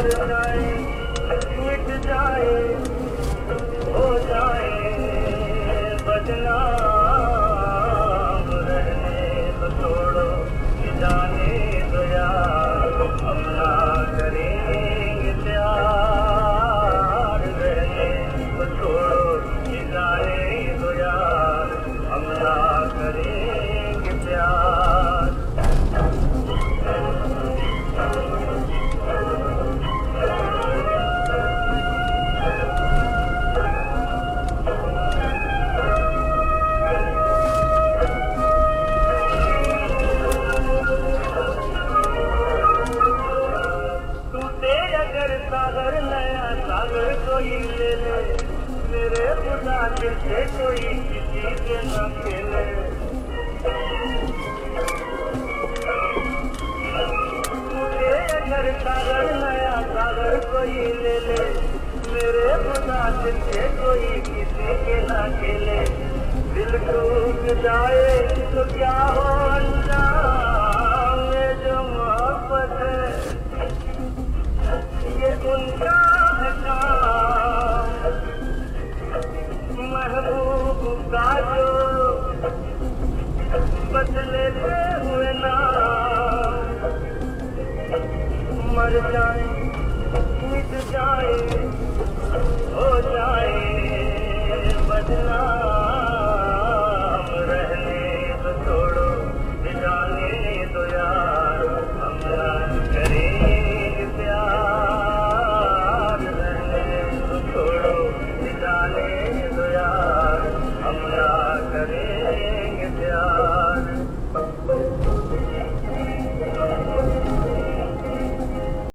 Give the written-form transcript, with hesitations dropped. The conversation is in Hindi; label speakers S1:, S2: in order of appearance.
S1: जाए मिट जाए हो जाए बदनाम रहने तो छोड़ो जाने दो यार हम ना करेंगे प्यार रहने तो छोड़ो जाने दो यार हम ना करेंगे प्यार सागर नया सागर कोई ले ले मेरे खुदा दिल से कोई किसी से न खेले मुझे अगर सागर नया सागर कोई ले ले मेरे खुदा दिल से कोई किसी के न खेले दिल टूट जाए तो क्या हो अंजाम ये जो मोहब्बत है ये उनका है काम महबूब का जो बदलते हुए नाम मर जाए मिट जाए हो जाए बदनाम